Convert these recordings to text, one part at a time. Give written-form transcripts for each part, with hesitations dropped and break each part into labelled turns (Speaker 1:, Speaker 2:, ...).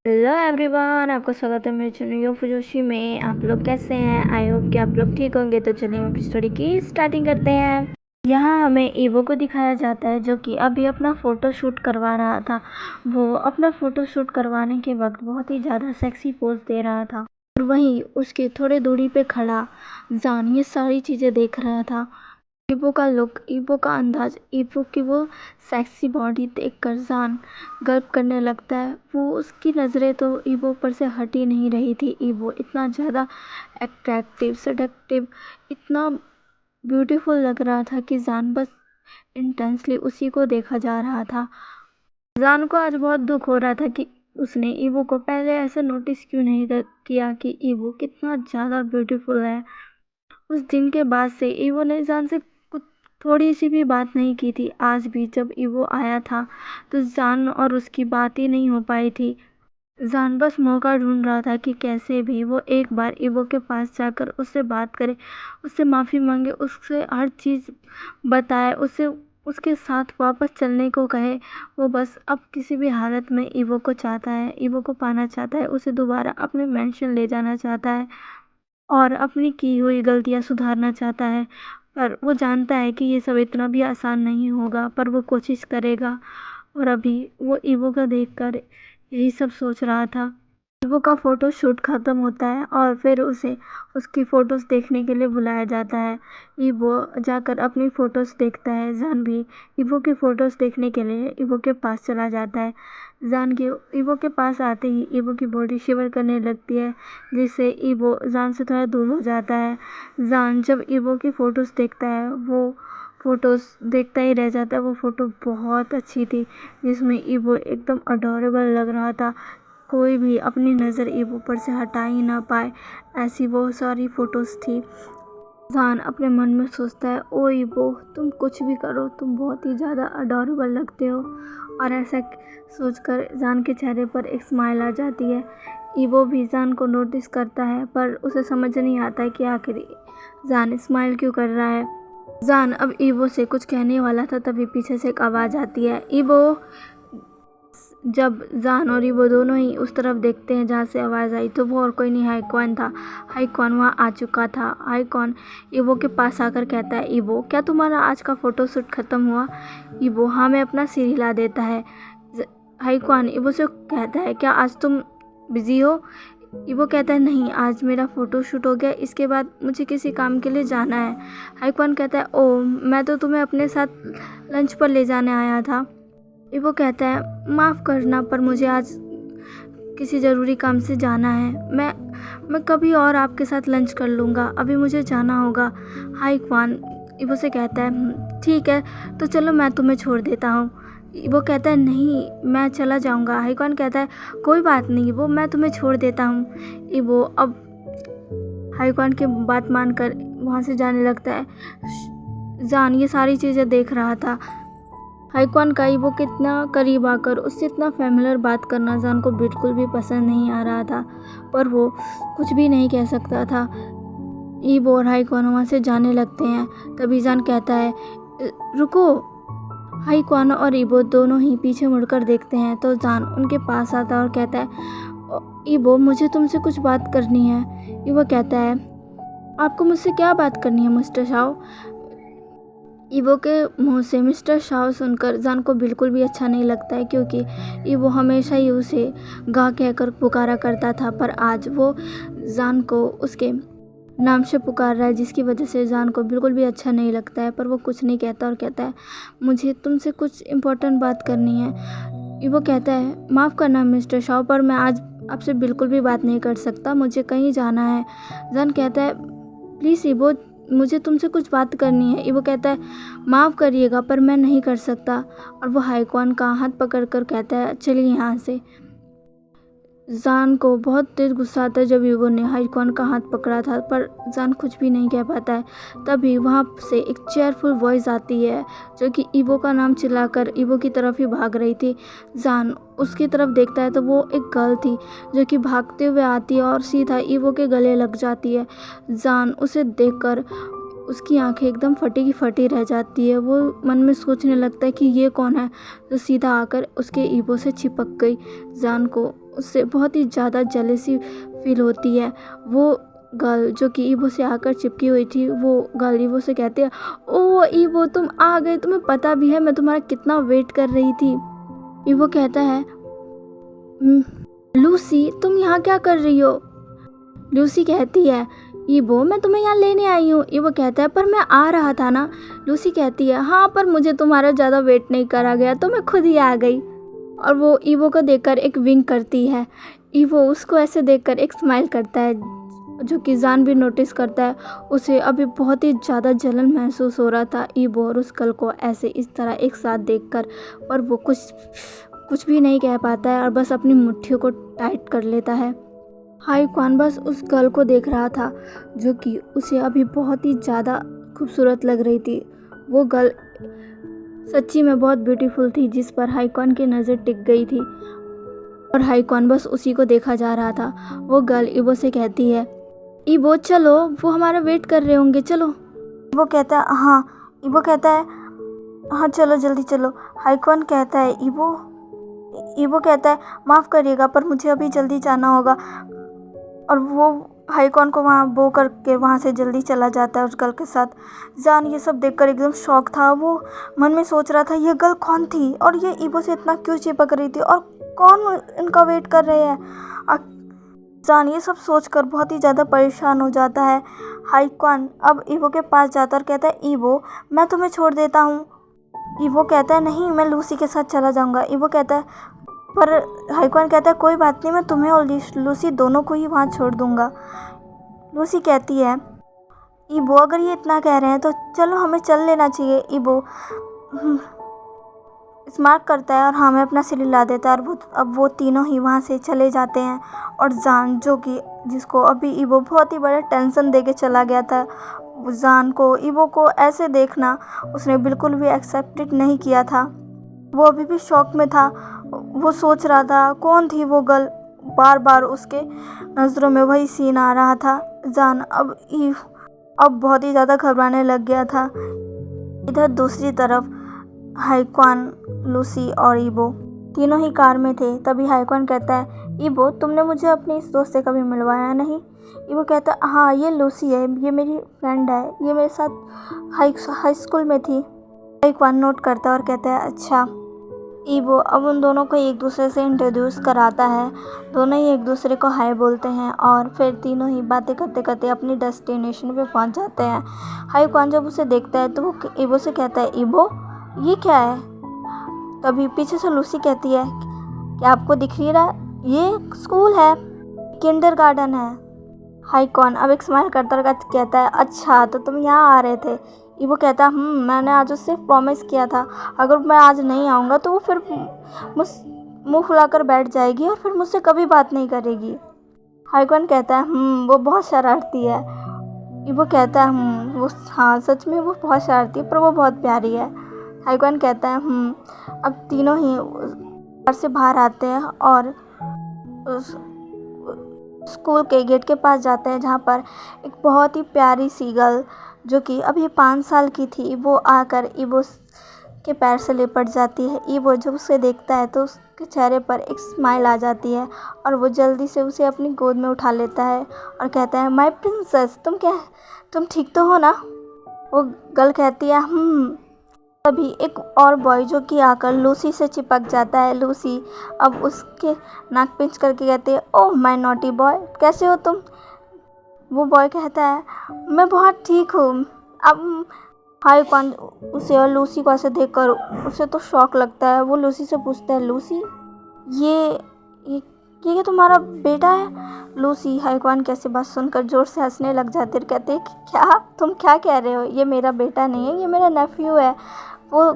Speaker 1: Hello everyone, आपका स्वागत है मेरे चैनल यो फुजोशी में। आप लोग कैसे हैं? आई होप कि आप लोग ठीक होंगे। तो चलिए हम अपनी स्टोरी की स्टार्टिंग करते हैं। यहाँ हमें ईवो को दिखाया जाता है जो कि अभी अपना फ़ोटो शूट करवा रहा था। वो अपना फ़ोटो शूट करवाने के वक्त बहुत ही ज़्यादा सेक्सी पोज दे रहा था और वहीं उसके थोड़े दूरी पे खड़ा जान ये सारी चीज़ें देख रहा था। ईवो का लुक, ईवो का अंदाज, ईवो की वो सेक्सी बॉडी देखकर जान गर्व करने लगता है। वो उसकी नज़रें तो ईवो पर से हट ही नहीं रही थी। ईवो इतना ज़्यादा अट्रैक्टिव, सेडक्टिव, इतना ब्यूटीफुल लग रहा था कि जान बस इंटेंसली उसी को देखा जा रहा था। जान को आज बहुत दुख हो रहा था कि उसने ईवो को पहले ऐसे नोटिस क्यों नहीं किया कि ईवो कितना ज़्यादा ब्यूटीफुल है। उस दिन के बाद से ईवो ने जान से कुछ थोड़ी सी भी बात नहीं की थी। आज भी जब ईवो आया था तो जान और उसकी बात ही नहीं हो पाई थी। जान बस मौका ढूंढ रहा था कि कैसे भी वो एक बार ईवो के पास जाकर उससे बात करे, उससे माफ़ी मांगे, उससे हर चीज़ बताए, उससे उसके साथ वापस चलने को कहे। वो बस अब किसी भी हालत में ईवो को चाहता है, ईवो को पाना चाहता है, उसे दोबारा अपने मेंशन ले जाना चाहता है और अपनी की हुई गलतियाँ सुधारना चाहता है। पर वो जानता है कि ये सब इतना भी आसान नहीं होगा, पर वो कोशिश करेगा। और अभी वो ईवो का देखकर यही सब सोच रहा था। ईवो का फ़ोटो शूट ख़त्म होता है और फिर उसे उसकी फ़ोटोज़ देखने के लिए बुलाया जाता है। ईवो जाकर अपनी फ़ोटोज़ देखता है। जान भी ईवो की फ़ोटोज़ देखने के लिए ईवो के पास चला जाता है। जान के ईवो के पास आते ही ईवो की बॉडी शिवर करने लगती है, जिससे ईवो जान से थोड़ा दूर हो जाता है। जान जब ईवो की फ़ोटोज़ देखता है, वो फ़ोटोज़ देखता ही रह जाता है। वो फ़ोटो बहुत अच्छी थी, जिसमें ईवो एकदम अडोरेबल लग रहा था। कोई भी अपनी नज़र ईवो पर से हटा ही ना पाए, ऐसी वो सारी फ़ोटोज़ थी। जान अपने मन में सोचता है, ओ ईवो, तुम कुछ भी करो, तुम बहुत ही ज़्यादा अडोरेबल लगते हो। और ऐसा सोचकर जान के चेहरे पर एक स्माइल आ जाती है। ईवो भी जान को नोटिस करता है, पर उसे समझ नहीं आता है कि आखिर जान स्माइल क्यों कर रहा है। जान अब ईवो से कुछ कहने वाला था, तभी पीछे से एक आवाज़ आती है, ईवो। जब जान और ईवो दोनों ही उस तरफ देखते हैं जहाँ से आवाज़ आई, तो वो और कोई नहीं हाईक्वान था। हाईक्वान वहाँ आ चुका था। हाईक्वान ईवो के पास आकर कहता है, ईवो, क्या तुम्हारा आज का फ़ोटो शूट ख़त्म हुआ? ईवो हाँ में अपना सिर हिला देता है। हाईक्वान ईवो से कहता है, क्या आज तुम बिज़ी हो? ईवो कहता है, नहीं, आज मेरा फ़ोटो शूट हो गया, इसके बाद मुझे किसी काम के लिए जाना है। हाईक्वान कहता है, ओह, मैं तो तुम्हें अपने साथ लंच पर ले जाने आया था। ईवो कहता है, माफ़ करना, पर मुझे आज किसी ज़रूरी काम से जाना है। मैं कभी और आपके साथ लंच कर लूँगा, अभी मुझे जाना होगा। हाईक्वान ईवो से कहता है, ठीक है, तो चलो मैं तुम्हें छोड़ देता हूँ। ईवो कहता है, नहीं, मैं चला जाऊँगा। हाईक्वान कहता है, कोई बात नहीं ईवो, मैं तुम्हें छोड़ देता हूँ। ईवो अब हाईक्वान की बात मानकर वहाँ से जाने लगता है। जान ये सारी चीज़ें देख रहा था। हाईक्वान का ईवो कितना करीब आकर उससे इतना फैमिलियर बात करना जान को बिल्कुल भी पसंद नहीं आ रहा था, पर वो कुछ भी नहीं कह सकता था। ईवो और हाईक्वान वहाँ से जाने लगते हैं। तभी जान कहता है, रुको। हाईक्वान और ईवो दोनों ही पीछे मुड़कर देखते हैं तो जान उनके पास आता है और कहता है, ईवो, मुझे तुमसे कुछ बात करनी है। ईवो कहता है, आपको मुझसे क्या बात करनी है मिस्टर शाओ? ईवो के मुंह से मिस्टर शाओ सुनकर जान को बिल्कुल भी अच्छा नहीं लगता है, क्योंकि ईवो हमेशा ही उसे गा कहकर पुकारा करता था, पर आज वो जान को उसके नाम से पुकार रहा है, जिसकी वजह से जान को बिल्कुल भी अच्छा नहीं लगता है। पर वो कुछ नहीं कहता और कहता है, मुझे तुमसे कुछ इम्पोर्टेंट बात करनी है। ईवो कहता है, माफ़ करना मिस्टर शाओ, पर मैं आज आपसे बिल्कुल भी बात नहीं कर सकता, मुझे कहीं जाना है। जान कहता है, प्लीज़ ईवो, मुझे तुमसे कुछ बात करनी है। ईवो कहता है, माफ़ करिएगा, पर मैं नहीं कर सकता। और वो हाईक्वान का हाथ पकड़कर कहता है, चलिए यहाँ से। जान को बहुत तेज़ गुस्सा आता है जब ईवो ने हाईक्वान का हाथ पकड़ा था, पर जान कुछ भी नहीं कह पाता है। तभी वहाँ से एक चेयरफुल वॉइस आती है, जो कि ईवो का नाम चिल्लाकर ईवो की तरफ ही भाग रही थी। जान उसकी तरफ देखता है तो वो एक गर्ल थी, जो कि भागते हुए आती है और सीधा ईवो के गले लग जाती है। जान उसे देखकर उसकी आंखें एकदम फटी की फटी रह जाती है। वो मन में सोचने लगता है कि ये कौन है, तो सीधा आकर उसके ईवो से चिपक गई। जान को उससे बहुत ही ज़्यादा जेलसी फील होती है। वो गर्ल जो कि ईवो से आकर चिपकी हुई थी, वो गर्ल ईवो से कहती है, ओ ईवो तुम आ गए, तुम्हें पता भी है मैं तुम्हारा कितना वेट कर रही थी। ईवो कहता है, "हम्म, लूसी तुम यहाँ क्या कर रही हो?" लूसी कहती है, ईवो मैं तुम्हें यहाँ लेने आई हूँ। ईवो कहता है, पर मैं आ रहा था ना। लूसी कहती है, हाँ पर मुझे तुम्हारा ज़्यादा वेट नहीं करा गया तो मैं खुद ही आ गई। और वो ईवो को देखकर एक विंक करती है। ईवो उसको ऐसे देखकर एक स्माइल करता है, जो कि जान भी नोटिस करता है। उसे अभी बहुत ही ज़्यादा जलन महसूस हो रहा था ईवो और उस कल को ऐसे इस तरह एक साथ देखकर, पर वो कुछ भी नहीं कह पाता है और बस अपनी मुट्ठियों को टाइट कर लेता है। हाई क्वान बस उस गर्ल को देख रहा था, जो कि उसे अभी बहुत ही ज़्यादा खूबसूरत लग रही थी। वो गर्ल सच्ची में बहुत ब्यूटीफुल थी, जिस पर हाई क्वान की नज़र टिक गई थी और हाई क्वान बस उसी को देखा जा रहा था। वो गर्ल ईवो से कहती है, ईवो चलो, वो हमारा वेट कर रहे होंगे, चलो। ईवो कहता है, हाँ। ईवो कहता है, हाँ चलो जल्दी चलो। हाई क्वान कहता है, ईवो कहता है, माफ़ करिएगा पर मुझे अभी जल्दी जाना होगा। और वो हाई क्वान को वहाँ बो करके वहाँ से जल्दी चला जाता है उस गर्ल के साथ। जान ये सब देखकर एकदम शॉक था। वो मन में सोच रहा था ये गर्ल कौन थी और ये ईवो से इतना क्यों चिपक रही थी और कौन इनका वेट कर रहे हैं। जान ये सब सोचकर बहुत ही ज़्यादा परेशान हो जाता है। हाई क्वान अब ईवो के पास जाता और कहता है, ईवो मैं तुम्हें छोड़ देता हूँ। ईवो कहता है, नहीं मैं लूसी के साथ चला जाऊँगा। ईवो कहता है, पर हाई क्वान कहता है, कोई बात नहीं, मैं तुम्हें और लूसी दोनों को ही वहाँ छोड़ दूँगा। लूसी कहती है, ईवो अगर ये इतना कह रहे हैं तो चलो हमें चल लेना चाहिए। ईवो स्मार्ट करता है और हमें अपना सिर हिला देता है और अब वो तीनों ही वहाँ से चले जाते हैं। और जान जो कि जिसको अभी ईवो बहुत ही बड़ा टेंशन दे के चला गया था, जान को ईवो को ऐसे देखना उसने बिल्कुल भी एक्सेप्टेड नहीं किया था। वो अभी भी शॉक में था। वो सोच रहा था कौन थी वो गर्ल, बार बार उसके नज़रों में वही सीन आ रहा था। जान अब बहुत ही ज़्यादा घबराने लग गया था। इधर दूसरी तरफ हाई क्वान, लूसी और ईवो तीनों ही कार में थे। तभी हाई क्वान कहता है, ईवो तुमने मुझे अपने इस दोस्त से कभी मिलवाया नहीं। ईवो कहता है, हाँ ये लूसी है, ये मेरी फ्रेंड है, ये मेरे साथ हाई स्कूल में थी। हाई क्वान नोट करता है और कहता है, अच्छा। ईवो अब उन दोनों को एक दूसरे से इंट्रोड्यूस कराता है। दोनों ही एक दूसरे को हाय बोलते हैं और फिर तीनों ही बातें करते करते अपनी डेस्टिनेशन पे पहुंच जाते हैं। हाई क्वान जब उसे देखता है तो वो ईवो से कहता है, ईवो ये क्या है। तभी पीछे से लूसी कहती है, क्या आपको दिख नहीं रहा, ये स्कूल है, किंडरगार्टन है। हाई क्वान अब एक स्माइल करता कहता है, अच्छा तो तुम यहाँ आ रहे थे। ईवो कहता है, मैंने आज उससे प्रॉमिस किया था, अगर मैं आज नहीं आऊँगा तो वो फिर मुँह फुलाकर बैठ जाएगी और फिर मुझसे कभी बात नहीं करेगी। हाई क्वान कहता है, वो बहुत शरारती है। ईवो कहता है, वो हाँ सच में वो बहुत शरारती है पर वो बहुत प्यारी है। हाई क्वान कहता है, अब तीनों ही घर से बाहर आते हैं और उस स्कूल के गेट के पास जाते हैं, जहाँ पर एक बहुत ही प्यारी सी गर्ल जो कि अभी 5 साल की थी, वो आकर ईवो के पैर से लिपट जाती है। ईवो जब उसे देखता है तो उसके चेहरे पर एक स्माइल आ जाती है और वो जल्दी से उसे अपनी गोद में उठा लेता है और कहता है, माय प्रिंसेस तुम ठीक तो हो ना। वो गर्ल कहती है, तभी एक और बॉय जो कि आकर लूसी से चिपक जाता है। लूसी अब उसके नाक पिंच करके कहती है, ओह माय नॉटी बॉय, कैसे हो तुम। वो बॉय कहता है, मैं बहुत ठीक हूँ। अब हाई क्वान उसे और लूसी को ऐसे देखकर उसे तो शौक लगता है। वो लूसी से पूछता है, लूसी ये तुम्हारा बेटा है। लूसी हाई क्वान की ऐसी बात सुनकर जोर से हंसने लग जाती है, कहते हैं, क्या तुम क्या कह रहे हो, ये मेरा बेटा नहीं है, ये मेरा नेफ्यू है। वो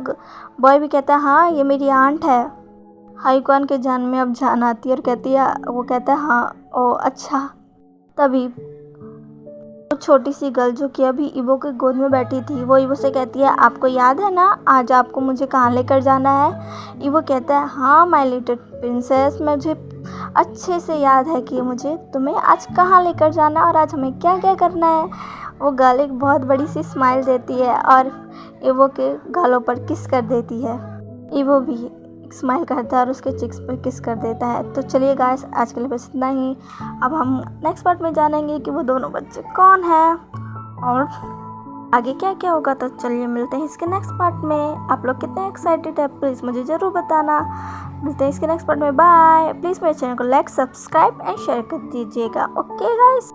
Speaker 1: बॉय भी कहता है, हाँ ये मेरी आंट है। हाई क्वान के जान में अब जान आती है और कहती है, वो कहता है, हाँ ओ अच्छा। तभी तो छोटी सी गर्ल जो कि अभी ईवो के गोद में बैठी थी, वो ईवो से कहती है, आपको याद है ना आज आपको मुझे कहाँ लेकर जाना है। ईवो कहता है, हाँ माय लिटिल प्रिंसेस, मुझे अच्छे से याद है कि मुझे तुम्हें आज कहाँ लेकर जाना है और आज हमें क्या क्या करना है। वो गर्ल एक बहुत बड़ी सी स्माइल देती है और ईवो के गालों पर किस कर देती है। ईवो भी स्माइल करता है और उसके चिक्स पर किस कर देता है। तो चलिए गाइस, आज के लिए बस इतना ही। अब हम नेक्स्ट पार्ट में जानेंगे कि वो दोनों बच्चे कौन हैं और आगे क्या क्या होगा। तो चलिए मिलते हैं इसके नेक्स्ट पार्ट में। आप लोग कितने एक्साइटेड है प्लीज़ मुझे ज़रूर बताना। मिलते हैं इसके नेक्स्ट पार्ट में। बाय। प्लीज़ मेरे चैनल को लाइक, सब्सक्राइब एंड शेयर कर दीजिएगा। Okay guys.